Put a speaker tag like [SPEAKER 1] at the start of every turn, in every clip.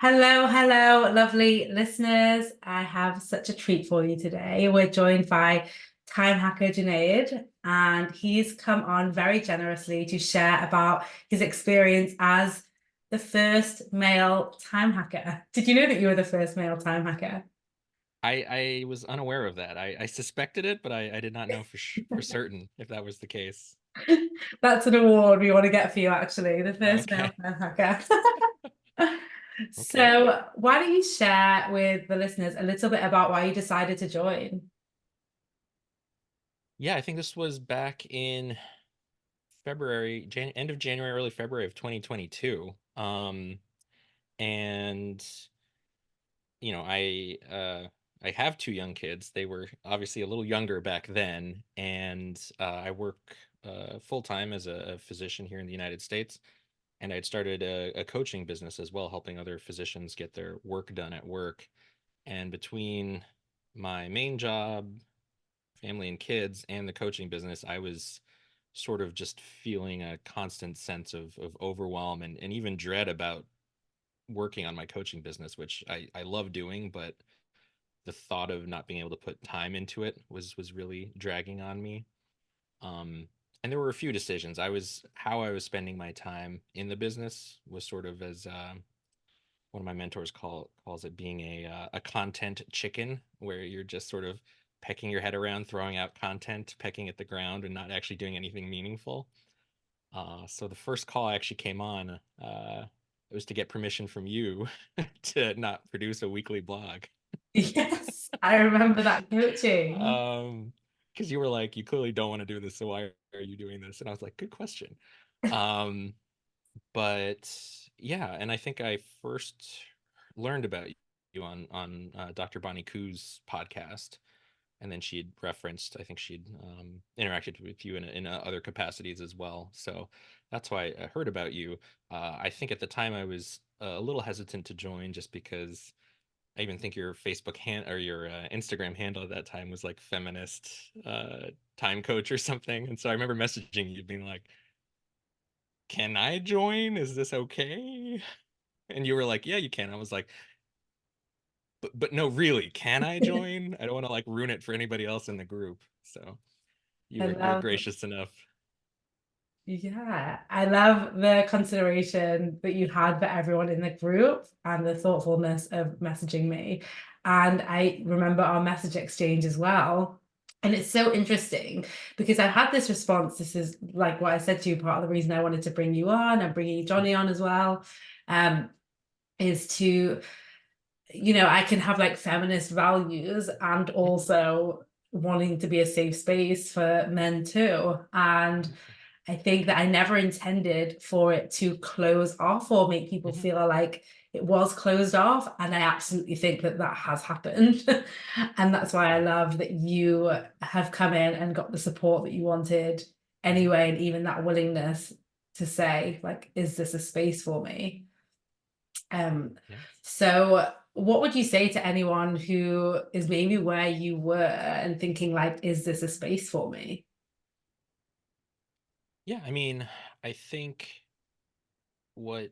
[SPEAKER 1] Hello, hello, lovely listeners. I have such a treat for you today. We're joined by time hacker Junaid, and he's come on very generously to share about his experience as the first male time hacker. Did you know that you were the first male time hacker?
[SPEAKER 2] I was unaware of that. I suspected it, but I did not know for certain if that was the case.
[SPEAKER 1] That's an award we want to get for you, actually, the first male
[SPEAKER 2] Okay.
[SPEAKER 1] time hacker.
[SPEAKER 2] Okay.
[SPEAKER 1] So, why don't you share with the listeners a little bit about why you decided to join?
[SPEAKER 2] Yeah, I think this was back in end of January, early February of 2022. And I have two young kids. They were obviously a little younger back then, and I work full time as a physician here in the United States. And I'd started a coaching business as well, helping other physicians get their work done at work. And between my main job, family and kids, and the coaching business, I was sort of just feeling a constant sense of overwhelm and even dread about working on my coaching business, which I love doing, but the thought of not being able to put time into it was really dragging on me. Um, and there were a few decisions. How I was spending my time in the business was sort of as one of my mentors calls it being a content chicken, where you're just sort of pecking your head around, throwing out content, pecking at the ground, and not actually doing anything meaningful. So the first call I actually came on, it was to get permission from you to not produce a weekly blog.
[SPEAKER 1] Yes, I remember that coaching.
[SPEAKER 2] Um, because you were like, you clearly don't want to do this, so why are you doing this? And I was like, good question. Um, but yeah, and I think I first learned about you on Dr. Bonnie Koo's podcast, and then she'd referenced. I think she'd interacted with you in other capacities as well. So that's why I heard about you. I think at the time I was a little hesitant to join, just because I even think your Facebook hand or your Instagram handle at that time was like feminist time coach or something. And so I remember messaging you, being like, "Can I join? Is this okay?" And you were like, "Yeah, you can." I was like, "But no, really, can I join? I don't want to like ruin it for anybody else in the group." So
[SPEAKER 1] I
[SPEAKER 2] you're
[SPEAKER 1] love,
[SPEAKER 2] gracious enough.
[SPEAKER 1] yeah, I love the consideration that you had for everyone in the group and the thoughtfulness of messaging me. And I remember our message exchange as well. And it's so interesting because I've had this response. This is like what I said to you, part of the reason I wanted to bring you on and bringing Johnny on as well, um, is to I can have like feminist values and also wanting to be a safe space for men too. And I think that I never intended for it to close off or make people
[SPEAKER 2] Mhm.
[SPEAKER 1] feel like it was closed off. And I absolutely think that that has happened. And that's why I
[SPEAKER 2] Yeah.
[SPEAKER 1] love that you have come in and got the support that you wanted
[SPEAKER 2] Mhm.
[SPEAKER 1] anyway. And even that willingness to say, like, is this a space for me? Um,
[SPEAKER 2] Yeah.
[SPEAKER 1] so what would you say to anyone who is maybe where you were and thinking like, is this a space for me?
[SPEAKER 2] Yeah. I mean, I think what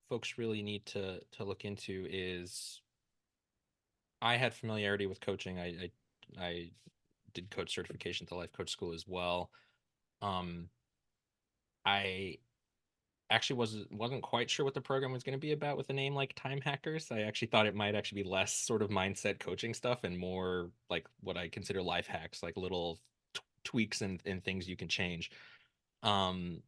[SPEAKER 2] folks really need to look into is I had familiarity with coaching. I did coach certification at the life coach school as well. Um, I actually wasn't quite sure what the program was going to be about with a name like Time Hackers. I actually thought it might actually be less sort of mindset coaching stuff and more like what I consider life hacks, like little tweaks and things you can change. Um,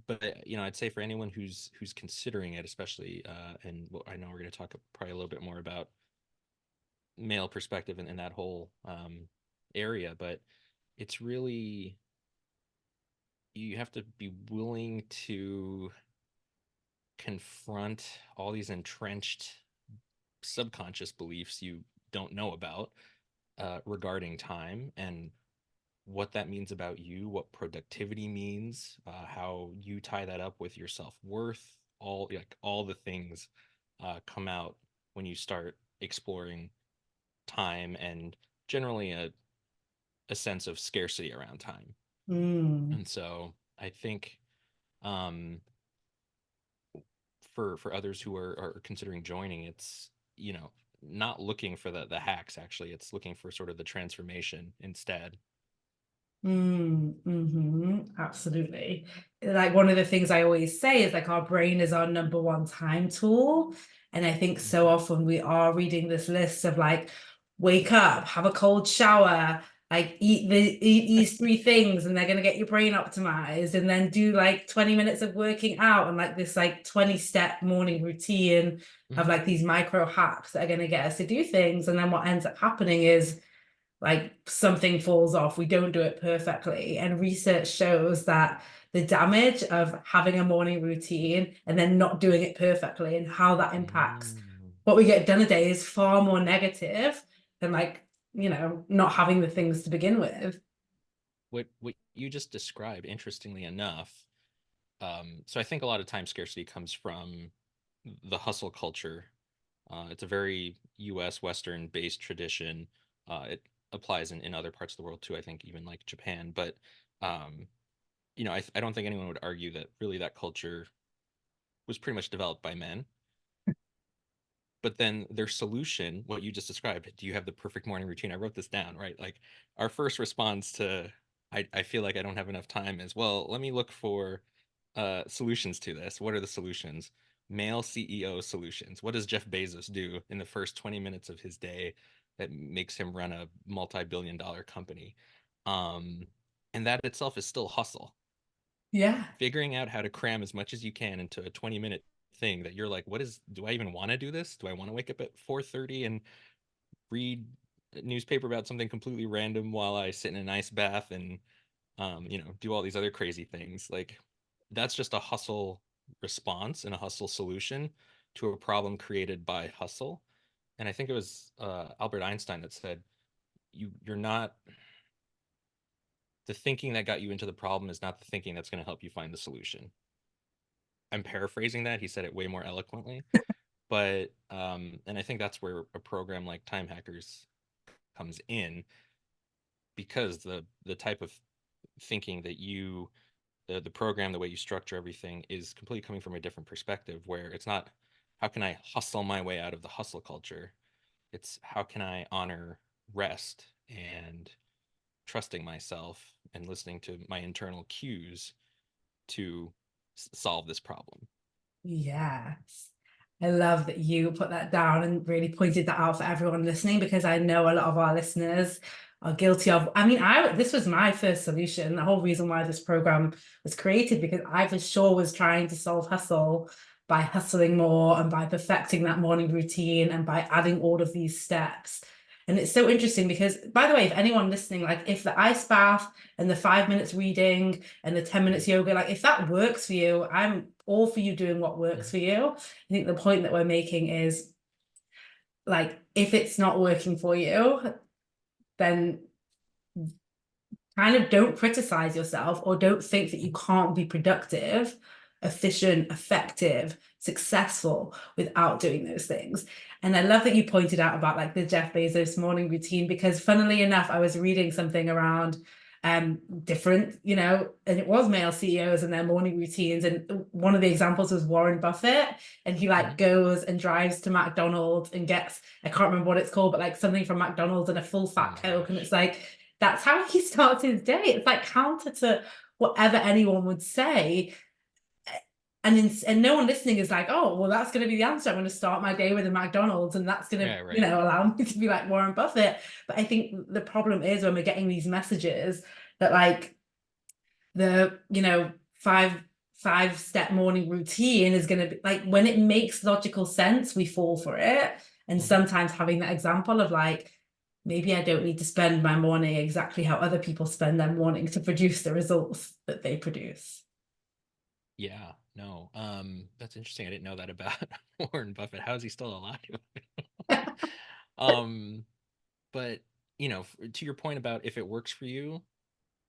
[SPEAKER 2] but I'd say for anyone who's considering it, especially, and I know we're going to talk probably a little bit more about male perspective in that whole area, but it's really, you have to be willing to confront all these entrenched subconscious beliefs you don't know about regarding time and what that means about you, what productivity means, how you tie that up with your self-worth. All the things come out when you start exploring time and generally a sense of scarcity around time.
[SPEAKER 1] Mm.
[SPEAKER 2] And so I think um, for others who are considering joining, it's, you know, not looking for the hacks. Actually, it's looking for sort of the transformation instead.
[SPEAKER 1] Absolutely. Like one of the things I always say is like our brain is our number one time tool. And I think so
[SPEAKER 2] Mhm.
[SPEAKER 1] often we are reading this list of like, wake up, have a cold shower, like eat these three things and they're gonna get your brain optimized, and then do like 20 minutes of working out and like this like 20-step morning routine of
[SPEAKER 2] Mhm.
[SPEAKER 1] like these micro hacks that are gonna get us to do things. And then what ends up happening is like something falls off, we don't do it perfectly. And research shows that the damage of having a morning routine and then not doing it perfectly and how that impacts
[SPEAKER 2] Mm.
[SPEAKER 1] what we get done a day is far more negative than like, not having the things to begin with.
[SPEAKER 2] What you just described, interestingly enough, so I think a lot of time scarcity comes from the hustle culture. It's a very U.S. Western based tradition. It applies in other parts of the world too. I think even like Japan, but um, I don't think anyone would argue that really that culture was pretty much developed by men. But then their solution, what you just described, do you have the perfect morning routine? I wrote this down, right? Like our first response to I feel like I don't have enough time is, well, let me look for solutions to this. What are the solutions? Male CEO solutions. What does Jeff Bezos do in the first 20 minutes of his day that makes him run a multi-billion dollar company? Um, and that itself is still hustle.
[SPEAKER 1] Yeah.
[SPEAKER 2] Figuring out how to cram as much as you can into a 20-minute thing that you're like, what is, do I even want to do this? Do I want to wake up at 4:30 and read a newspaper about something completely random while I sit in an ice bath and do all these other crazy things? Like that's just a hustle response and a hustle solution to a problem created by hustle. And I think it was Albert Einstein that said, you're not, the thinking that got you into the problem is not the thinking that's going to help you find the solution. I'm paraphrasing that. He said it way more eloquently. But and I think that's where a program like Time Hackers comes in, because the type of thinking that you, the program, the way you structure everything is completely coming from a different perspective, where it's not how can I hustle my way out of the hustle culture. It's how can I honor rest and trusting myself and listening to my internal cues to solve this problem.
[SPEAKER 1] Yes. I love that you put that down and really pointed that out for everyone listening, because I know a lot of our listeners are guilty of. I mean, this was my first solution. The whole reason why this program was created, because I for sure was trying to solve hustle by hustling more and by perfecting that morning routine and by adding all of these steps. And it's so interesting because, by the way, if anyone listening, like if the ice bath and the 5 minutes reading and the 10 minutes yoga, like if that works for you, I'm all for you doing what works
[SPEAKER 2] Mhm.
[SPEAKER 1] for you. I think the point that we're making is like, if it's not working for you, then kind of don't criticize yourself or don't think that you can't be productive, efficient, effective, successful without doing those things. And I love that you pointed out about like the Jeff Bezos morning routine, because funnily enough, I was reading something around different, and it was male CEOs and their morning routines. And one of the examples was Warren Buffett, and he like
[SPEAKER 2] Mhm.
[SPEAKER 1] goes and drives to McDonald's and gets, I can't remember what it's called, but like something from McDonald's and a full
[SPEAKER 2] Oh
[SPEAKER 1] fat
[SPEAKER 2] my
[SPEAKER 1] Coke. And it's
[SPEAKER 2] gosh.
[SPEAKER 1] like, that's how he starts his day. It's like counter to whatever anyone would say. And no one listening is like, oh, well, that's going to be the answer. I'm going to start my day with a McDonald's, and that's going to,
[SPEAKER 2] Yeah, right.
[SPEAKER 1] allow me to be like Warren Buffett. But I think the problem is when we're getting these messages that like the, five-step morning routine is going to be like, when it makes logical sense, we fall for it. And
[SPEAKER 2] Mhm.
[SPEAKER 1] sometimes having that example of like, maybe I don't need to spend my morning exactly how other people spend their morning to produce the results that they produce.
[SPEAKER 2] Yeah, no. That's interesting. I didn't know that about Warren Buffett. How is he still alive? Um, but to your point about if it works for you,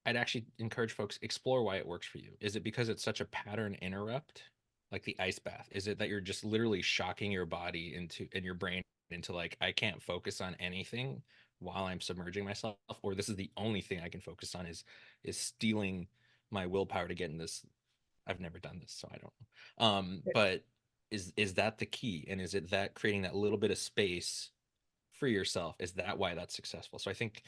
[SPEAKER 2] I'd actually encourage folks explore why it works for you. Is it because it's such a pattern interrupt, like the ice bath? Is it that you're just literally shocking your body into and your brain into like I can't focus on anything while I'm submerging myself, or this is the only thing I can focus on is stealing my willpower to get in this. I've never done this, so I don't know. But is that the key? And is it that creating that little bit of space for yourself, is that why that's successful? So I think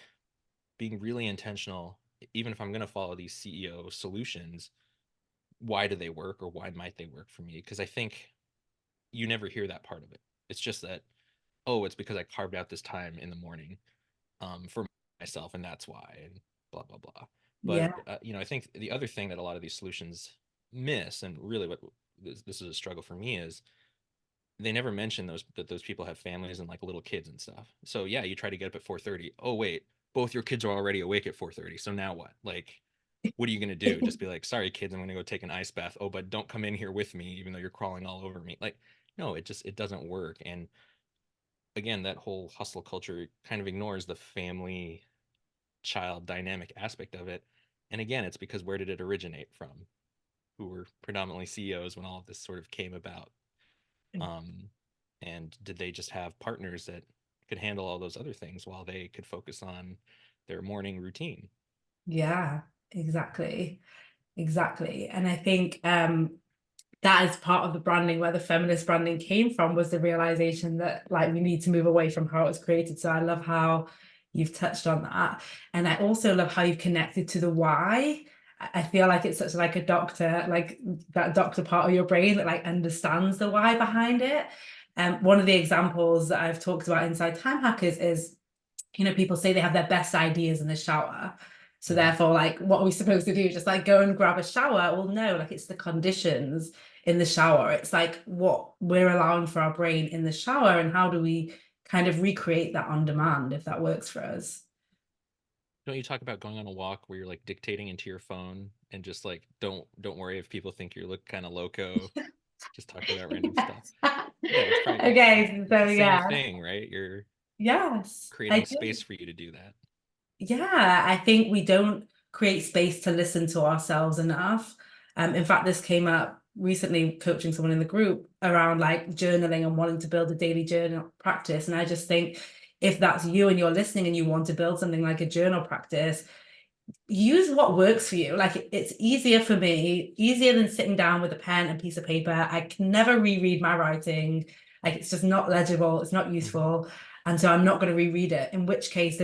[SPEAKER 2] being really intentional, even if I'm going to follow these CEO solutions, why do they work, or why might they work for me? Because I think you never hear that part of it. It's just that, oh, it's because I carved out this time in the morning for myself, and that's why, and blah blah blah. But
[SPEAKER 1] Yeah.
[SPEAKER 2] I think the other thing that a lot of these solutions miss, and really what this is a struggle for me, is they never mention those people have families and like little kids and stuff. So yeah, you try to get up at 4:30. Oh wait, both your kids are already awake at 4:30. So now what? Like, what are you gonna do? Just be like, sorry kids, I'm gonna go take an ice bath. Oh, but don't come in here with me, even though you're crawling all over me. Like, no, it doesn't work. And again, that whole hustle culture kind of ignores the family child dynamic aspect of it. And again, it's because where did it originate from? Who were predominantly CEOs when all of this sort of came about? Um, and did they just have partners that could handle all those other things while they could focus on their morning routine?
[SPEAKER 1] Yeah, exactly. Exactly. And I think that is part of the branding where the feminist branding came from, was the realization that like we need to move away from how it was created. So I love how you've touched on that. And I also love how you've connected to the why. I feel like it's such like a doctor, like that doctor part of your brain that like understands the why behind it. One of the examples that I've talked about inside Time Hackers is, people say they have their best ideas in the shower. So
[SPEAKER 2] Mm-hmm.
[SPEAKER 1] therefore, like, what are we supposed to do? Just like go and grab a shower? Well, no, like it's the conditions in the shower. It's like what we're allowing for our brain in the shower, and how do we kind of recreate that on demand if that works for us?
[SPEAKER 2] Don't you talk about going on a walk where you're like dictating into your phone and just like don't worry if people think you look kind of loco, just talking about random stuff.
[SPEAKER 1] Yes.
[SPEAKER 2] Yeah, it's probably
[SPEAKER 1] Okay,
[SPEAKER 2] it's
[SPEAKER 1] so
[SPEAKER 2] the same
[SPEAKER 1] yeah.
[SPEAKER 2] thing, right? You're
[SPEAKER 1] Yes, I
[SPEAKER 2] creating
[SPEAKER 1] do.
[SPEAKER 2] space for you to do that.
[SPEAKER 1] Yeah, I think we don't create space to listen to ourselves enough. In fact, this came up recently coaching someone in the group around like journaling and wanting to build a daily journal practice. And I just think if that's you and you're listening and you want to build something like a journal practice, use what works for you. Like it's easier for me, easier than sitting down with a pen and piece of paper. I can never reread my writing. Like it's just not legible, it's not
[SPEAKER 2] Mm-hmm.
[SPEAKER 1] useful. And so I'm not going to reread it. In which case,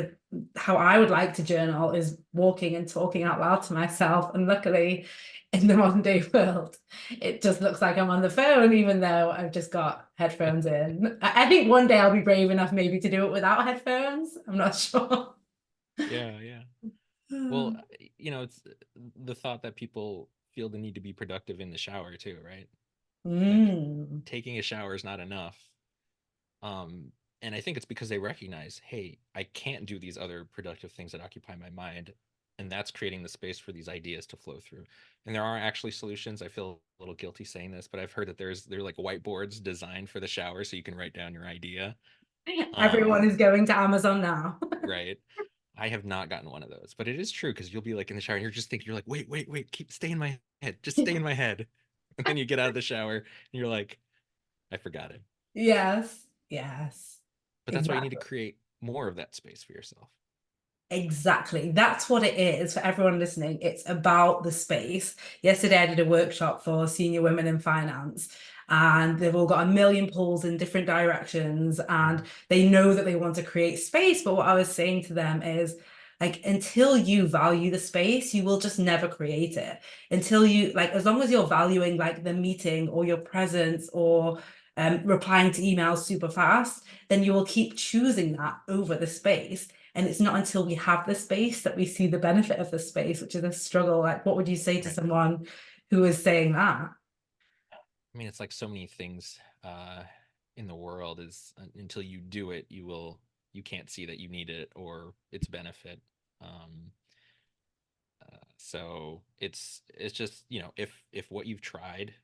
[SPEAKER 1] how I would like to journal is walking and talking out loud to myself. And luckily, in the modern day world, it just looks like I'm on the phone, even though I've just got headphones in. I think one day I'll be brave enough maybe to do it without headphones. I'm not sure.
[SPEAKER 2] Yeah, yeah. Well, it's the thought that people feel the need to be productive in the shower too, right? Like
[SPEAKER 1] Mm.
[SPEAKER 2] taking a shower is not enough. Um, and I think it's because they recognize, hey, I can't do these other productive things that occupy my mind. And that's creating the space for these ideas to flow through. And there are actually solutions. I feel a little guilty saying this, but I've heard that they're like whiteboards designed for the shower so you can write down your idea.
[SPEAKER 1] Everyone
[SPEAKER 2] Um,
[SPEAKER 1] is going to Amazon now.
[SPEAKER 2] right. I have not gotten one of those, but it is true because you'll be like in the shower and you're just thinking, you're like, wait, wait, wait, keep stay in my head, just stay in my head. And then you get out of the shower and you're like, I forgot it.
[SPEAKER 1] Yes, yes,
[SPEAKER 2] But that's why you need to
[SPEAKER 1] exactly.
[SPEAKER 2] create more of that space for yourself.
[SPEAKER 1] Exactly. That's what it is for everyone listening. It's about the space. Yesterday, I did a workshop for senior women in finance, and they've all got a million pulls in different directions, and
[SPEAKER 2] Mhm.
[SPEAKER 1] they know that they want to create space. But what I was saying to them is, like, until you value the space, you will just never create it. Until you, like, as long as you're valuing, like, the meeting or your presence or replying to emails super fast, then you will keep choosing that over the space. And it's not until we have the space that we see the benefit of the space, which is a struggle. Like, what would you say to
[SPEAKER 2] Right.
[SPEAKER 1] someone who is saying that?
[SPEAKER 2] I mean, it's like so many things in the world is until you do it, you can't see that you need it or its benefit. Um, so it's just if what you've tried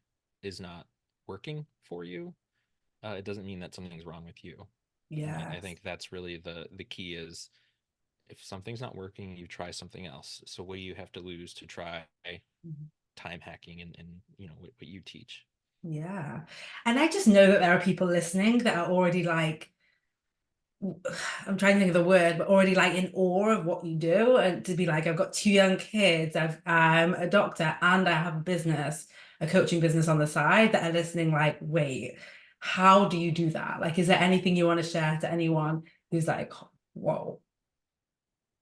[SPEAKER 2] is not working for you, it doesn't mean that something's wrong with you. And I
[SPEAKER 1] Yes.
[SPEAKER 2] think that's really the key is if something's not working, you try something else. So what do you have to lose to try time hacking and what you teach?
[SPEAKER 1] Yeah. And I just know that there are people listening that are already like, I'm trying to think of the word, but already like in awe of what you do. And to be like, I've got two young kids, I'm a doctor and I have a business. a coaching business on the side that are listening, like, wait, how do you do that? Like, is there anything you want to share to anyone who's like, whoa?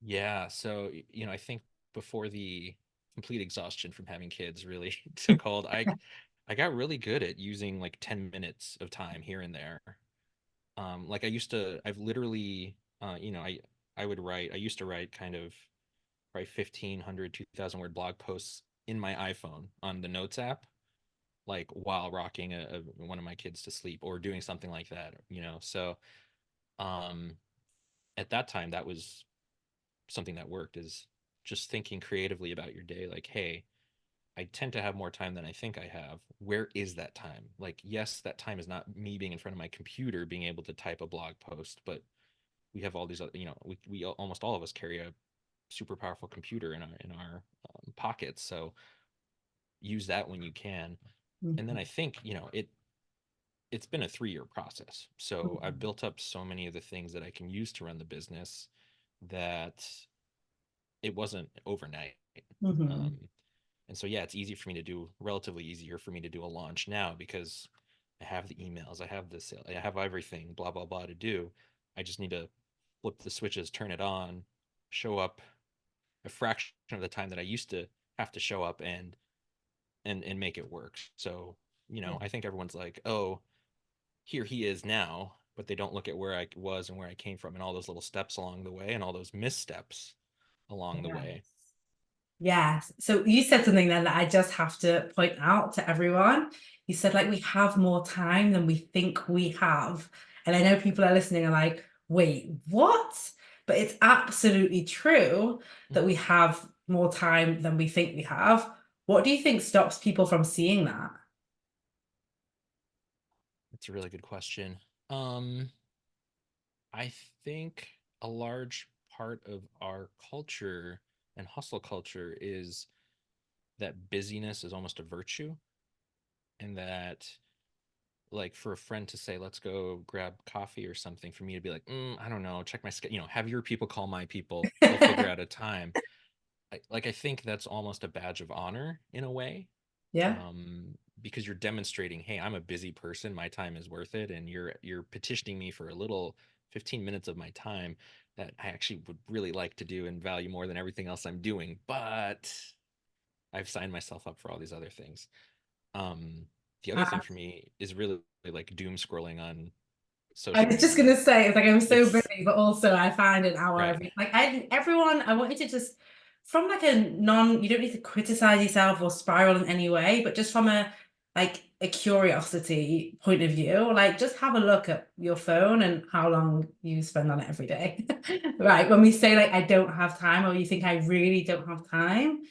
[SPEAKER 2] Yeah, so I think before the complete exhaustion from having kids really took hold, I got really good at using like 10 minutes of time here and there. Like I've literally, I used to write kind of probably 1,500, 2,000 word blog posts in my iPhone on the Notes app, like while rocking one of my kids to sleep or doing something like that. So, um, at that time, that was something that worked, is just thinking creatively about your day. Like, hey, I tend to have more time than I think I have. Where is that time? Like, yes, that time is not me being in front of my computer being able to type a blog post, but we have all these other, we almost all of us carry a super powerful computer in our pockets. So use that when you can. And then I think, it's been a 3-year process. So I've built up so many of the things that I can use to run the business that it wasn't overnight.
[SPEAKER 1] Mm-hmm.
[SPEAKER 2] Um, and so, yeah, it's easy for me to do, relatively easier for me to do a launch now because I have the emails, I have the sale, I have everything, blah, blah, blah to do. I just need to flip the switches, turn it on, show up a fraction of the time that I used to have to show up and make it work. So,
[SPEAKER 1] Yeah.
[SPEAKER 2] I think everyone's like, oh, here he is now, but they don't look at where I was and where I came from and all those little steps along the way and all those missteps along the
[SPEAKER 1] Yeah.
[SPEAKER 2] way.
[SPEAKER 1] Yes. So you said something then that I just have to point out to everyone. You said like we have more time than we think we have. And I know people are listening and like, wait, what? But it's absolutely true that we have more time than we think we have. What do you think stops people from seeing that?
[SPEAKER 2] That's a really good question. Um, I think a large part of our culture and hustle culture is that busyness is almost a virtue, and that, like, for a friend to say, let's go grab coffee or something, for me to be like, I don't know, check my schedule, have your people call my people, they'll figure out a time. I think that's almost a badge of honor in a way,
[SPEAKER 1] Yeah.
[SPEAKER 2] um, because you're demonstrating, hey, I'm a busy person, my time is worth it, and you're petitioning me for a little 15 minutes of my time that I actually would really like to do and value more than everything else I'm doing, but I've signed myself up for all these other things. Um, the other thing
[SPEAKER 1] Uh,
[SPEAKER 2] for me is really like doom scrolling on
[SPEAKER 1] I
[SPEAKER 2] social
[SPEAKER 1] was just gonna
[SPEAKER 2] media.
[SPEAKER 1] say, it's like I'm so
[SPEAKER 2] It's
[SPEAKER 1] busy, but also I find an hour
[SPEAKER 2] right.
[SPEAKER 1] every like I want you to just from like a non, you don't need to criticize yourself or spiral in any way, but just from a like a curiosity point of view, like just have a look at your phone and how long you spend on it every day. Right. When we say like I don't have time, or you think I really don't have time,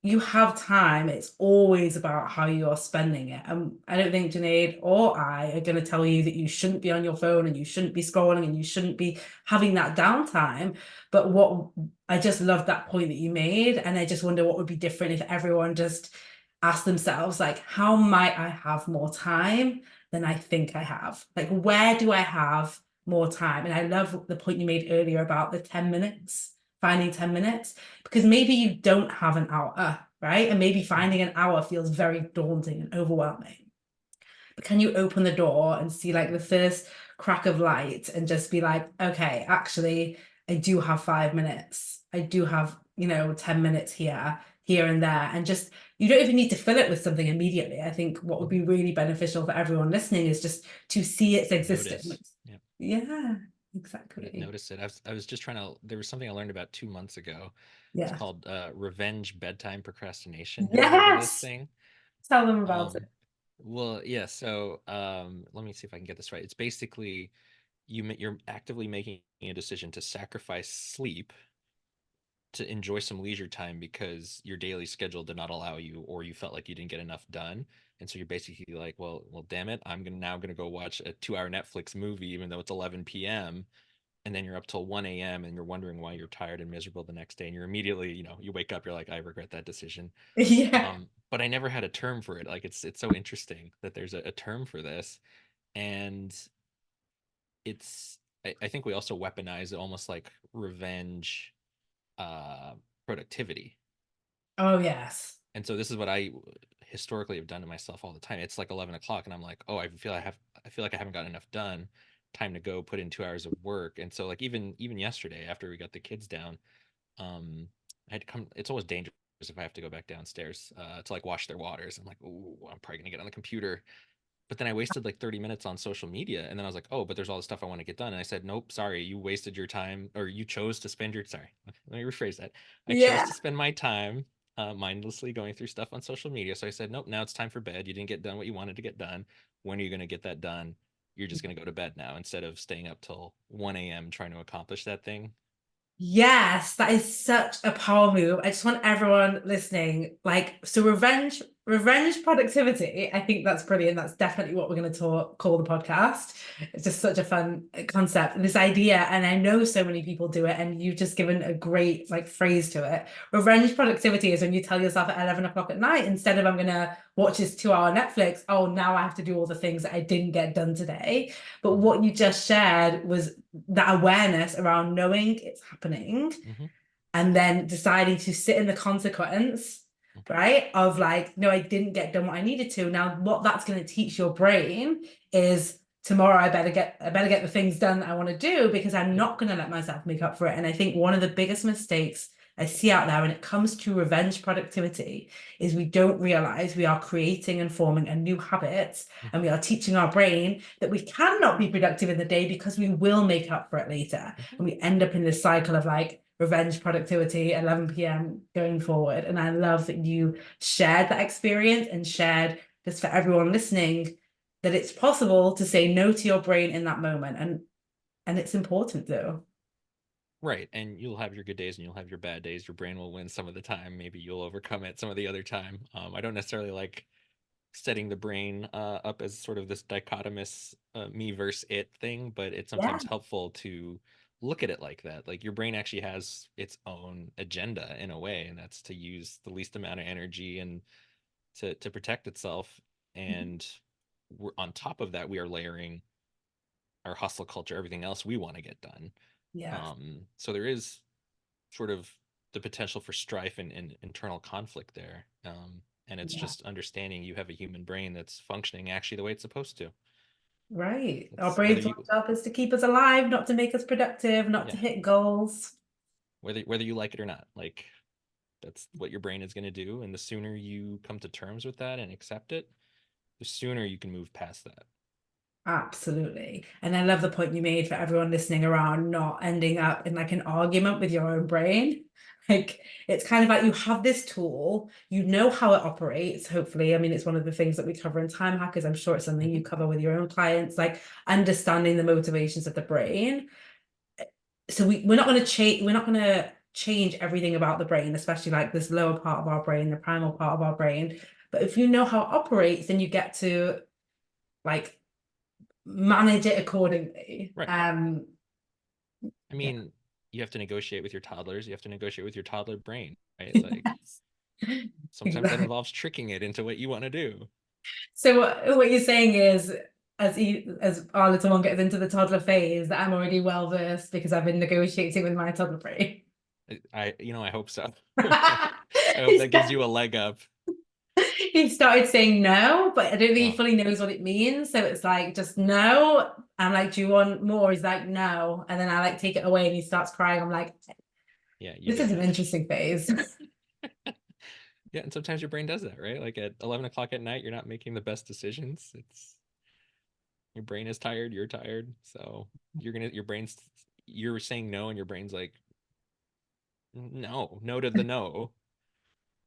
[SPEAKER 1] you have time. It's always about how you're spending it. And I don't think Junaid or I are going to tell you that you shouldn't be on your phone and you shouldn't be scrolling and you shouldn't be having that downtime. But what I just love that point that you made. And I just wonder what would be different if everyone just asked themselves, like, how might I have more time than I think I have? Like, where do I have more time? And I love the point you made earlier about the 10 minutes, finding 10 minutes because maybe you don't have an hour, right? And maybe finding an hour feels very daunting and overwhelming. But can you open the door and see like the first crack of light and just be like, okay, actually, I do have 5 minutes. I do have, 10 minutes here, here and there. And just, you don't even need to fill it with something immediately. I think what would be really beneficial for everyone listening is just to see its
[SPEAKER 2] Notice.
[SPEAKER 1] existence.
[SPEAKER 2] Yeah.
[SPEAKER 1] Yeah,
[SPEAKER 2] But
[SPEAKER 1] exactly.
[SPEAKER 2] notice it. I was just trying to. There was something I learned about 2 months ago. It's
[SPEAKER 1] Yeah.
[SPEAKER 2] called revenge bedtime procrastination. Have you heard of this
[SPEAKER 1] Yes.
[SPEAKER 2] thing?
[SPEAKER 1] Tell them about it.
[SPEAKER 2] Um, well, yeah. So let me see if I can get this right. It's basically you're actively making a decision to sacrifice sleep to enjoy some leisure time because your daily schedule did not allow you, or you felt like you didn't get enough done. And so you're basically like, well, damn it, I'm gonna go watch a 2 hour Netflix movie, even though it's 11 p.m. And then you're up till 1 a.m. and you're wondering why you're tired and miserable the next day. And you're immediately, you wake up, you're like, I regret that decision.
[SPEAKER 1] Yeah.
[SPEAKER 2] But I never had a term for it. Like it's so interesting that there's a term for this. And it's I think we also weaponize it almost like revenge uh productivity.
[SPEAKER 1] Oh, yes.
[SPEAKER 2] And so this is what I historically have done to myself all the time. It's like 11 o'clock, and I'm like, oh, I feel like I haven't got enough done. Time to go put in 2 hours of work. And so like even yesterday after we got the kids down, I had to come. It's always dangerous if I have to go back downstairs to like wash their waters. I'm like, oh, I'm probably gonna get on the computer. But then I wasted like 30 minutes on social media, and then I was like, oh, but there's all this stuff I want to get done. And I said, nope, sorry, you wasted your time, or you chose to spend your sorry. Let me rephrase that. I chose
[SPEAKER 1] Yeah.
[SPEAKER 2] to spend my time mindlessly going through stuff on social media. So I said, nope, now it's time for bed. You didn't get done what you wanted to get done. When are you going to get that done? You're just going to go to bed now instead of staying up till 1 a.m. trying to accomplish that thing.
[SPEAKER 1] Yes, that is such a power move. I just want everyone listening, like, so revenge productivity. I think that's brilliant. That's definitely what we're going to call the podcast. It's just such a fun concept, this idea. And I know so many people do it, and you've just given a great like phrase to it. Revenge productivity is when you tell yourself at 11 o'clock at night, instead of I'm gonna watch this 2 hour Netflix, oh, now I have to do all the things that I didn't get done today. But
[SPEAKER 2] Mm-hmm.
[SPEAKER 1] what you just shared was that awareness around knowing it's happening
[SPEAKER 2] Mm-hmm.
[SPEAKER 1] and then deciding to sit in the consequence, right? Of like, no, I didn't get done what I needed to. Now, what that's going to teach your brain is tomorrow I better get the things done I want to do, because I'm
[SPEAKER 2] Yep.
[SPEAKER 1] not going to let myself make up for it. And I think one of the biggest mistakes I see out there when it comes to revenge productivity is we don't realize we are creating and forming a new habit, and we are teaching our brain that we cannot be productive in the day because we will make up for it later.
[SPEAKER 2] Mm-hmm.
[SPEAKER 1] And we end up in this cycle of like revenge productivity, 11 p.m. going forward. And I love that you shared that experience and shared, just for everyone listening, that it's possible to say no to your brain in that moment. And it's important though.
[SPEAKER 2] Right. And you'll have your good days and you'll have your bad days. Your brain will win some of the time. Maybe you'll overcome it some of the other time. I don't necessarily like setting the brain up as sort of this dichotomous me versus it thing, but it's
[SPEAKER 1] Yeah.
[SPEAKER 2] sometimes helpful to look at it like that. Like your brain actually has its own agenda in a way, and that's to use the least amount of energy and to protect itself. And we're on top of that, we are layering our hustle culture, everything else we want to get done.
[SPEAKER 1] Yes.
[SPEAKER 2] So there is sort of the potential for strife and internal conflict there. And it's
[SPEAKER 1] Yeah.
[SPEAKER 2] just understanding you have a human brain that's functioning actually the way it's supposed to.
[SPEAKER 1] Right. Our
[SPEAKER 2] It's whether
[SPEAKER 1] brain's
[SPEAKER 2] you,
[SPEAKER 1] job is to keep us alive, not to make us productive, not to
[SPEAKER 2] yeah,
[SPEAKER 1] hit goals.
[SPEAKER 2] whether you like it or not, like that's what your brain is going to do. And the sooner you come to terms with that and accept it, the sooner you can move past that.
[SPEAKER 1] Absolutely. And I love the point you made for everyone listening around not ending up in like an argument with your own brain. Like it's kind of like you have this tool, you know how it operates, hopefully. I mean, it's one of the things that we cover in Time Hackers. I'm sure it's something
[SPEAKER 2] Mm-hmm.
[SPEAKER 1] you cover with your own clients, like understanding the motivations of the brain. So we're not going to change everything about the brain, especially like this lower part of our brain, the primal part of our brain. But if you know how it operates, then you get to like manage it accordingly.
[SPEAKER 2] Right. I
[SPEAKER 1] Yeah.
[SPEAKER 2] mean, you have to negotiate with your toddlers. You have to negotiate with your toddler brain, right? Like
[SPEAKER 1] Yes.
[SPEAKER 2] sometimes that
[SPEAKER 1] Exactly.
[SPEAKER 2] involves tricking it into what you want to do.
[SPEAKER 1] So what you're saying is, as our little one gets into the toddler phase, that I'm already well versed because I've been negotiating with my toddler brain.
[SPEAKER 2] I hope so. I hope that gives you a leg up.
[SPEAKER 1] He started saying no, but I don't think he
[SPEAKER 2] Oh,
[SPEAKER 1] fully knows what it means. So it's like just no. I'm like, do you want more? He's like, no. And then I like take it away and he starts crying. I'm like,
[SPEAKER 2] yeah, you
[SPEAKER 1] this
[SPEAKER 2] get
[SPEAKER 1] is an
[SPEAKER 2] it.
[SPEAKER 1] interesting phase.
[SPEAKER 2] Yeah, and sometimes your brain does that, right? Like at 11 o'clock at night, you're not making the best decisions. It's your brain is tired, you're tired. So you're saying no, and your brain's like, no, no to the no.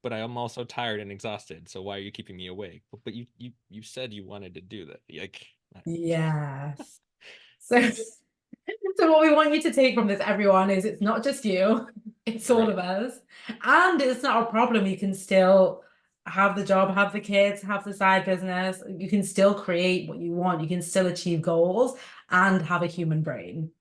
[SPEAKER 2] But I am also tired and exhausted. So why are you keeping me awake? But you said you wanted to do that. Like,
[SPEAKER 1] Yes. So So what we want you to take from this, everyone, is it's not just you, it's all
[SPEAKER 2] right.
[SPEAKER 1] of us. And it's not a problem. You can still have the job, have the kids, have the side business. You can still create what you want. You can still achieve goals and have a human brain,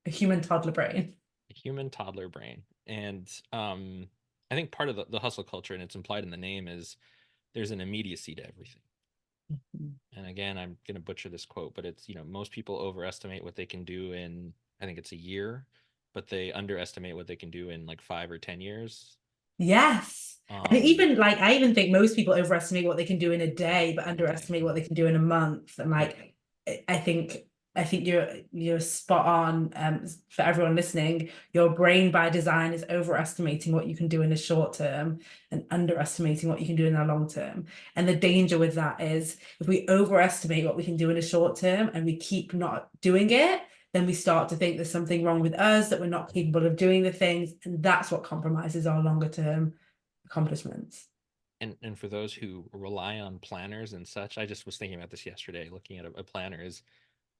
[SPEAKER 1] a human toddler brain.
[SPEAKER 2] Human toddler brain. And I think part of the hustle culture, and it's implied in the name, is there's an immediacy to everything. And again, I'm going to butcher this quote, but it's, most people overestimate what they can do in, I think it's a year, but they underestimate what they can do in like 5 or 10 years.
[SPEAKER 1] Yes. And
[SPEAKER 2] Um,
[SPEAKER 1] even like I even think most people overestimate what they can do in a day, but
[SPEAKER 2] in a day.
[SPEAKER 1] underestimate what they can do in a month. And
[SPEAKER 2] Yep.
[SPEAKER 1] like I think you're spot on. For everyone listening, your brain by design is overestimating what you can do in the short term and underestimating what you can do in the long term. And the danger with that is if we overestimate what we can do in the short term and we keep not doing it, then we start to think there's something wrong with us, that we're not capable of doing the things. And that's what compromises our longer term accomplishments.
[SPEAKER 2] And for those who rely on planners and such, I just was thinking about this yesterday, looking at a planner is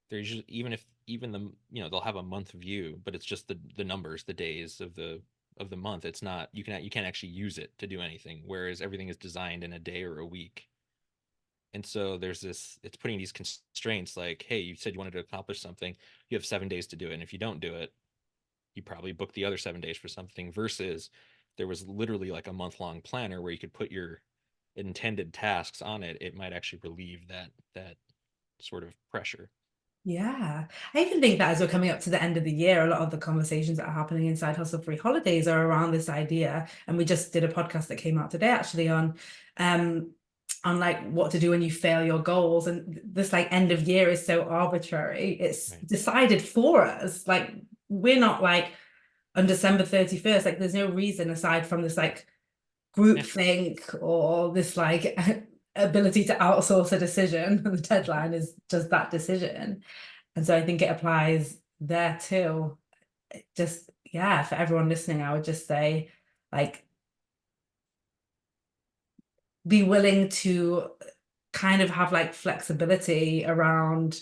[SPEAKER 2] they're usually, even the, they'll have a month view, but it's just the numbers, the days of the month. It's not, you can't actually use it to do anything, whereas everything is designed in a day or a week. And so there's this, it's putting these constraints like, hey, you said you wanted to accomplish something, you have 7 days to do it, and if you don't do it, you probably book the other 7 days for something, versus there was literally like a month-long planner where you could put your intended tasks on it. It might actually relieve that sort of pressure.
[SPEAKER 1] Yeah, I even think that as we're coming up to the end of the year, a lot of the conversations that are happening inside Hustle Free Holidays are around this idea. And we just did a podcast that came out today actually um on like what to do when you fail your goals. And this like end of year is so arbitrary. It's
[SPEAKER 2] Right.
[SPEAKER 1] decided for us. Like we're not like on December 31st, like there's no reason aside from this like
[SPEAKER 2] Yeah.
[SPEAKER 1] groupthink or this like ability to outsource a decision. And the deadline is just that decision. And so I think it applies there too. Just, yeah, for everyone listening, I would just say, like, be willing to kind of have like flexibility around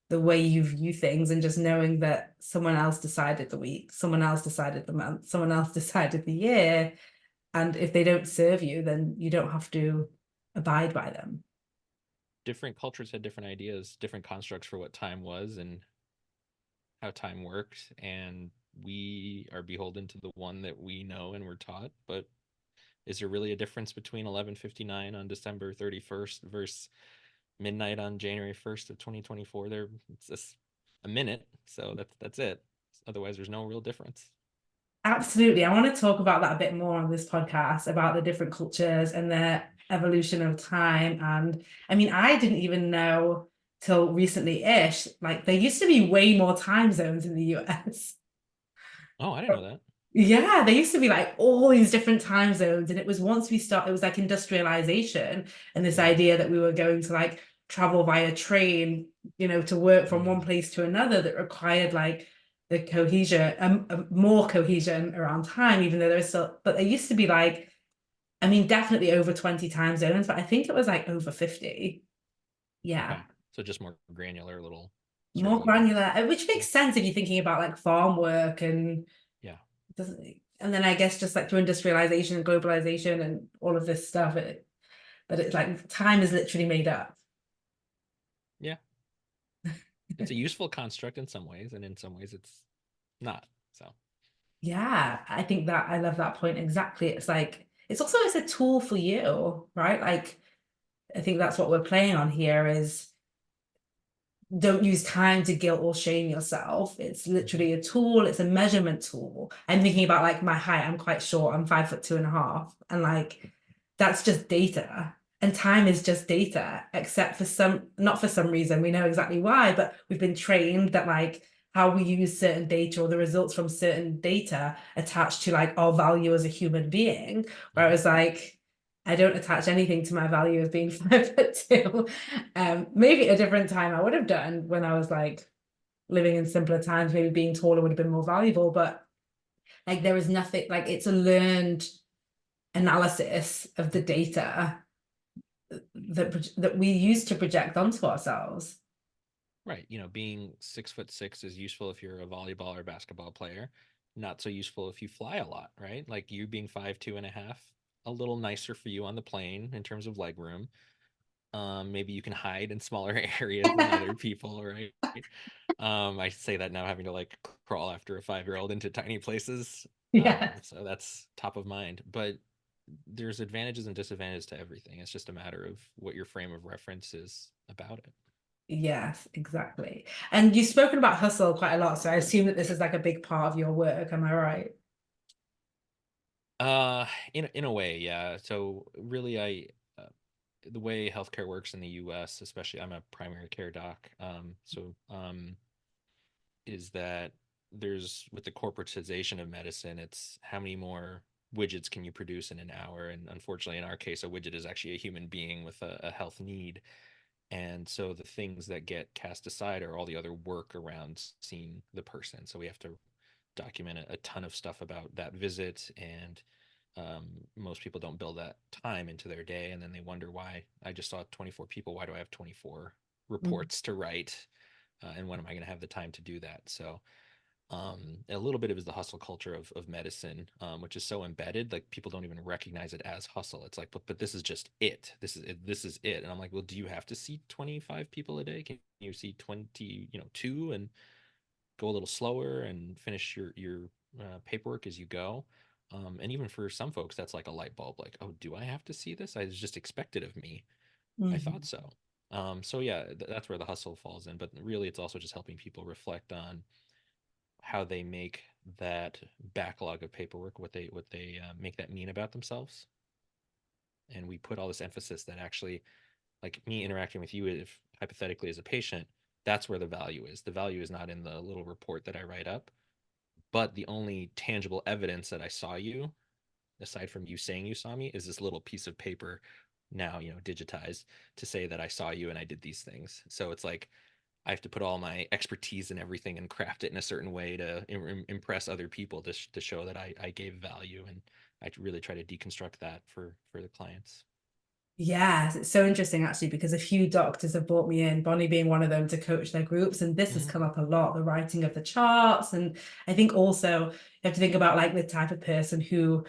[SPEAKER 1] the way you view things and just knowing that someone else decided the week, someone else decided the month, someone else decided the year. And if they don't serve you, then you don't have to abide by them.
[SPEAKER 2] Different cultures had different ideas, different constructs for what time was and how time worked, and we are beholden to the one that we know and were taught. But is there really a difference between 11:59 on December 31st versus midnight on January 1st of 2024? There, it's just a minute, so that's it. Otherwise, there's no real difference.
[SPEAKER 1] Absolutely. I want to talk about that a bit more on this podcast about the different cultures and the evolution of time. And I mean, I didn't even know till recently-ish, like there used to be way more time zones in the US.
[SPEAKER 2] Oh, I didn't know that.
[SPEAKER 1] Yeah, there used to be like all these different time zones. And it was once we start, it was like industrialization and this
[SPEAKER 2] Yeah.
[SPEAKER 1] idea that we were going to like travel via train, to work from one
[SPEAKER 2] Mm,
[SPEAKER 1] place to another that required like the cohesion, more cohesion around time, even though there was still, but there used to be like, I mean, definitely over 20 time zones, but I think it was like over 50. Yeah.
[SPEAKER 2] okay. So just more granular little sort of
[SPEAKER 1] More
[SPEAKER 2] limits.
[SPEAKER 1] granular, which
[SPEAKER 2] Yeah.
[SPEAKER 1] makes sense if you're thinking about like farm work and
[SPEAKER 2] Yeah.
[SPEAKER 1] doesn't and then I guess just like through industrialization and globalization and all of this stuff, that it's like time is literally made up.
[SPEAKER 2] Yeah. It's a useful construct in some ways, and in some ways it's not. So,
[SPEAKER 1] Yeah, I think that I love that point exactly. It's like it's a tool for you, right? Like I think that's what we're playing on here is don't use time to guilt or shame yourself. It's
[SPEAKER 2] mhm.
[SPEAKER 1] literally a tool, it's a measurement tool. I'm thinking about like my height. I'm quite short, I'm 5'2.5. And like that's just data. And time is just data, except for not for some reason, we know exactly why, but we've been trained that like how we use certain data or the results from certain data attached to like our value as a human being.
[SPEAKER 2] Mhm.
[SPEAKER 1] Whereas like I don't attach anything to my value of being 5'2". Maybe a different time I would have done when I was like living in simpler times, maybe being taller would have been more valuable, but like there is nothing like it's a learned analysis of the data that we use to project onto ourselves.
[SPEAKER 2] Right. Being 6'6" is useful if you're a volleyball or basketball player. Not so useful if you fly a lot, right? Like you being 5'2.5", a little nicer for you on the plane in terms of leg room. Maybe you can hide in smaller areas than other people, right? I say that now having to like crawl after a 5-year-old into tiny places.
[SPEAKER 1] Yeah.
[SPEAKER 2] So that's top of mind. But there's advantages and disadvantages to everything. It's just a matter of what your frame of reference is about it.
[SPEAKER 1] Yes, exactly. And you've spoken about hustle quite a lot, so I assume that this is like a big part of your work. Am I right?
[SPEAKER 2] Uh, in a way, yeah. So really, uh, the way healthcare works in the U.S., especially, I'm a primary care doc. Is that there's with the corporatization of medicine, it's how many more widgets can you produce in an hour? And unfortunately, in our case, a widget is actually a human being with a health need. And so the things that get cast aside are all the other work around seeing the person. So we have to document a ton of stuff about that visit, and most people don't build that time into their day, and then they wonder why I just saw 24 people. Why do I have 24
[SPEAKER 1] Mm.
[SPEAKER 2] reports to write? And when am I going to have the time to do that? So a little bit of is the hustle culture of medicine, which is so embedded, like people don't even recognize it as hustle. It's like, but this is just it. This is it. This is it. And I'm like, well, do you have to see 25 people a day? Can you see 20, two, and go a little slower and finish your paperwork as you go? And even for some folks, that's like a light bulb. Like, oh, do I have to see this? I was just expected of me. I thought
[SPEAKER 1] Mhm.
[SPEAKER 2] so. So yeah, that's where the hustle falls in. But really, it's also just helping people reflect on how they make that backlog of paperwork, what they make that mean about themselves. And we put all this emphasis that actually, like me interacting with you, if hypothetically as a patient, that's where the value is. The value is not in the little report that I write up, but the only tangible evidence that I saw you, aside from you saying you saw me, is this little piece of paper now, digitized, to say that I saw you and I did these things. So it's like I have to put all my expertise and everything and craft it in a certain way to impress other people to show that I gave value, and I really try to deconstruct that for the clients.
[SPEAKER 1] Yes, it's so interesting actually because a few doctors have brought me in, Bonnie being one of them, to coach their groups. And this has
[SPEAKER 2] Hmm.
[SPEAKER 1] come up a lot, the writing of the charts. And I think also you have to think about like the type of person who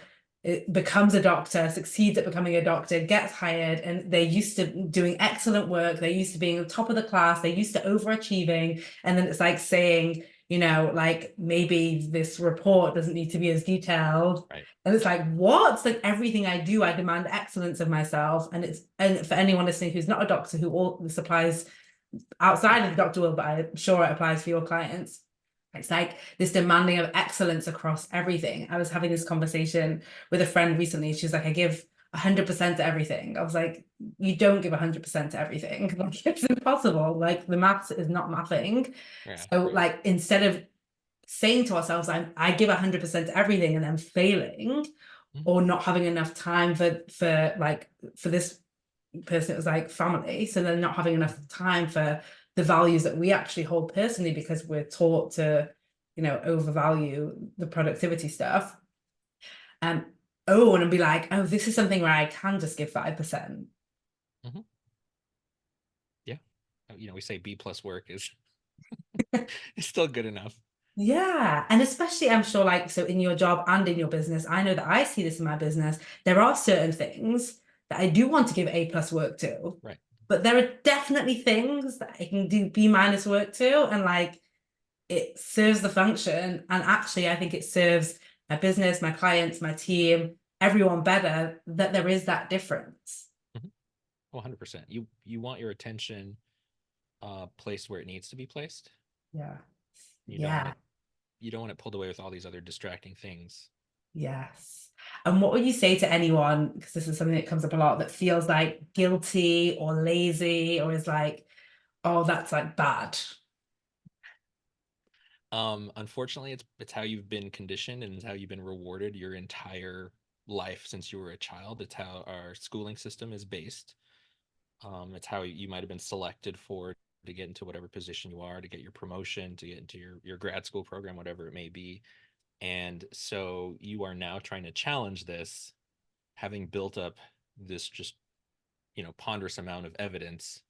[SPEAKER 1] becomes a doctor, succeeds at becoming a doctor, gets hired, and they're used to doing excellent work. They're used to being on top of the class. They're used to overachieving. And then it's like saying, like maybe this report doesn't need to be as detailed,
[SPEAKER 2] Right.
[SPEAKER 1] and it's like, what? It's like everything I do, I demand excellence of myself. And for anyone listening who's not a doctor, who all this applies outside of the doctor world, but I'm sure it applies for your clients. It's like this demanding of excellence across everything. I was having this conversation with a friend recently. She's like, I give 100% to everything. I was like, you don't give 100% to everything. Like, it's impossible. Like the maths is not mathing.
[SPEAKER 2] Yeah.
[SPEAKER 1] So
[SPEAKER 2] Right.
[SPEAKER 1] like instead of saying to ourselves, I give 100% to everything and then failing,
[SPEAKER 2] Hmm.
[SPEAKER 1] or not having enough time for this person, it was like family, so they're not having enough time for the values that we actually hold personally because we're taught to overvalue the productivity stuff. And and be like, oh, this is something where I can just give 5%.
[SPEAKER 2] Hmm. Yeah. We say B plus work is is still good enough.
[SPEAKER 1] Yeah. And especially, I'm sure, like, so in your job and in your business, I know that I see this in my business. There are certain things that I do want to give A+ work to,
[SPEAKER 2] Right.
[SPEAKER 1] but there are definitely things that I can do B- work to. And like, it serves the function. And actually, I think it serves my business, my clients, my team, everyone better that there is that difference.
[SPEAKER 2] Hmm. 100%. You want your attention placed where it needs to be placed.
[SPEAKER 1] Yeah.
[SPEAKER 2] You don't want
[SPEAKER 1] Yeah.
[SPEAKER 2] it you don't want it pulled away with all these other distracting things.
[SPEAKER 1] Yes. And what would you say to anyone, because this is something that comes up a lot, that feels like guilty or lazy or is like, oh, that's like bad?
[SPEAKER 2] Unfortunately, it's how you've been conditioned and it's how you've been rewarded your entire life since you were a child. It's how our schooling system is based. It's how you might have been selected for to get into whatever position you are, to get your promotion, to get into your grad school program, whatever it may be. And so you are now trying to challenge this, having built up this just, ponderous amount of evidence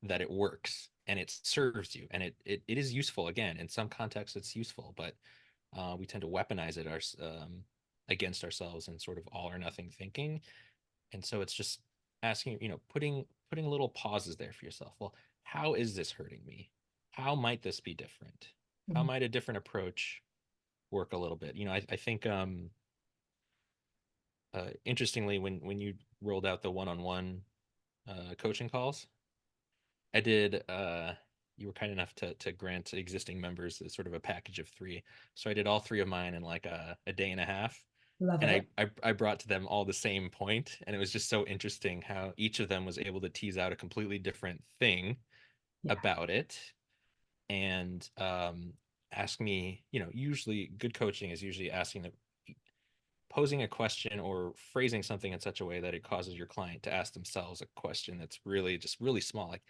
[SPEAKER 2] that it works and it serves you, and it is useful. Again, in some contexts it's useful, but we tend to weaponize it against ourselves and sort of all or nothing thinking. And so it's just asking, putting little pauses there for yourself. Well, how is this hurting me? How might this be different? How
[SPEAKER 1] Mhm.
[SPEAKER 2] might a different approach work a little bit? I think interestingly, when you rolled out the one-on-one coaching calls, I did. You were kind enough to grant existing members sort of a package of three. So I did all three of mine in like a day and a half.
[SPEAKER 1] Love
[SPEAKER 2] And
[SPEAKER 1] it.
[SPEAKER 2] I brought to them all the same point, and it was just so interesting how each of them was able to tease out a completely different thing
[SPEAKER 1] Yeah.
[SPEAKER 2] about it, and ask me, usually good coaching is usually posing a question or phrasing something in such a way that it causes your client to ask themselves a question that's really just really small, like,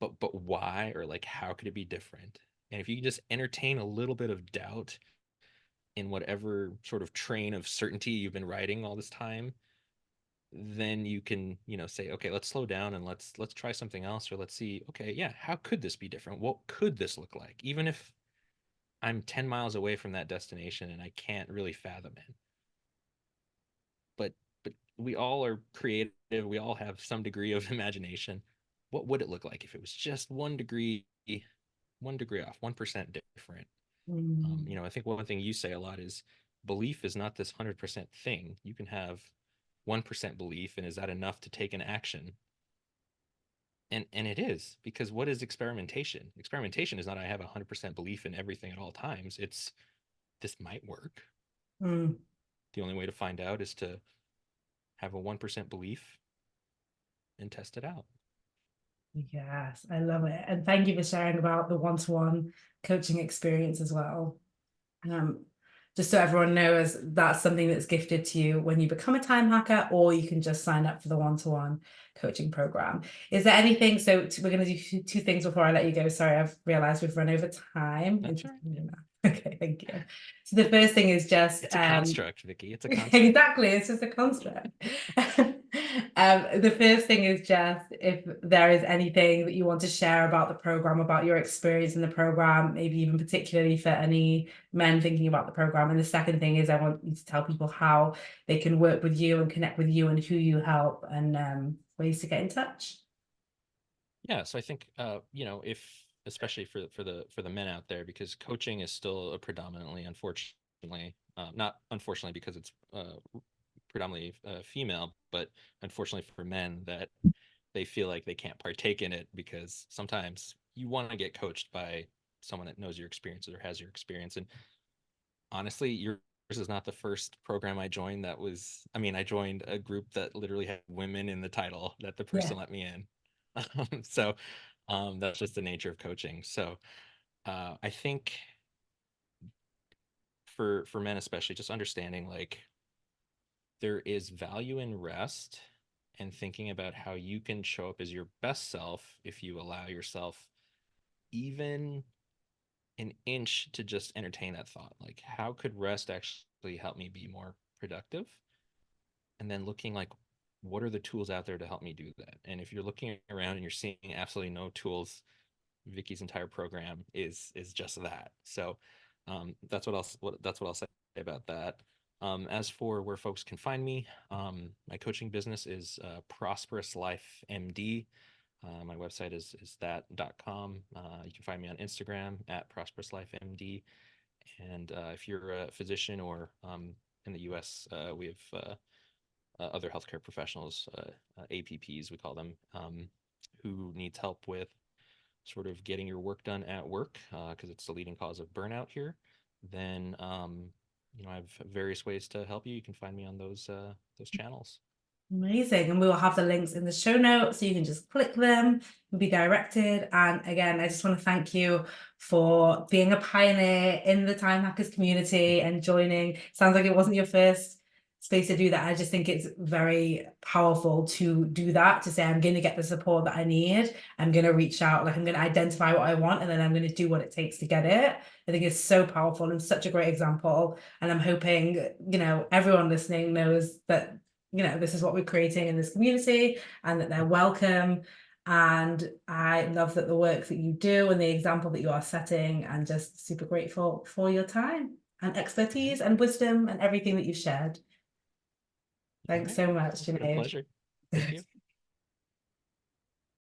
[SPEAKER 2] but why, or like, how could it be different? And if you can just entertain a little bit of doubt in whatever sort of train of certainty you've been riding all this time, then you can, say, okay, let's slow down and let's try something else, or let's see, okay, yeah, how could this be different? What could this look like? Even if I'm 10 miles away from that destination and I can't really fathom it. But we all are creative. We all have some degree of imagination. What would it look like if it was just 1 degree off, 1% different?
[SPEAKER 1] Mm.
[SPEAKER 2] I think one thing you say a lot is belief is not this 100% thing. You can have 1% belief, and is that enough to take an action? And it is, because what is experimentation? Experimentation is not I have 100% belief in everything at all times. It's this might work.
[SPEAKER 1] Mm.
[SPEAKER 2] The only way to find out is to have a 1% belief and test it out.
[SPEAKER 1] Yes, I love it. And thank you for sharing about the one-to-one coaching experience as well. Um, just so everyone knows, that's something that's gifted to you when you become a time hacker, or you can just sign up for the one-to-one coaching program. Is there anything? So we're going to do two things before I let you go. Sorry, I've realized we've run over time.
[SPEAKER 2] That's right.
[SPEAKER 1] Okay, thank you. So the first thing is just
[SPEAKER 2] It's a construct, Vicky. It's a construct.
[SPEAKER 1] exactly, it's just a construct. The first thing is just if there is anything that you want to share about the program, about your experience in the program, maybe even particularly for any men thinking about the program. And the second thing is I want you to tell people how they can work with you and connect with you and who you help, and ways to get in touch.
[SPEAKER 2] Yeah, so I think if, especially for the men out there, because coaching is still a predominantly, unfortunately, not unfortunately because it's predominantly female, but unfortunately for men, that they feel like they can't partake in it because sometimes you want to get coached by someone that knows your experiences or has your experience. And honestly, yours is not the first program I joined that was, I mean, I joined a group that literally had women in the title that the
[SPEAKER 1] Yeah.
[SPEAKER 2] person let me in. So that's just the nature of coaching. So I think for men especially, just understanding like there is value in rest and thinking about how you can show up as your best self if you allow yourself even an inch to just entertain that thought. Like, how could rest actually help me be more productive? And then looking like, what are the tools out there to help me do that? And if you're looking around and you're seeing absolutely no tools, Vicky's entire program is just that. So that's what I'll say about that. As for where folks can find me, my coaching business is Prosperous Life MD. My website is that.com. You can find me on Instagram at Prosperous Life MD. And if you're a physician or in the US, we have other healthcare professionals, APPs, we call them, who needs help with sort of getting your work done at work, because it's the leading cause of burnout here, then I have various ways to help you. You can find me on those channels.
[SPEAKER 1] Amazing. And we will have the links in the show notes so you can just click them and be directed. And again, I just want to thank you for being a pioneer in the time hackers community and joining. Sounds like it wasn't your first space to do that. I just think it's very powerful to do that, to say, I'm going to get the support that I need. I'm going to reach out, like I'm going to identify what I want, and then I'm going to do what it takes to get it. I think it's so powerful and such a great example. And I'm hoping, everyone listening knows that this is what we're creating in this community and that they're welcome. And I love that the work that you do and the example that you are setting, and just super grateful for your time and expertise and wisdom and everything that you've shared.
[SPEAKER 2] All
[SPEAKER 1] Thanks
[SPEAKER 2] right.
[SPEAKER 1] so much,
[SPEAKER 2] It's been a
[SPEAKER 1] Junaid.
[SPEAKER 2] pleasure. Thank you.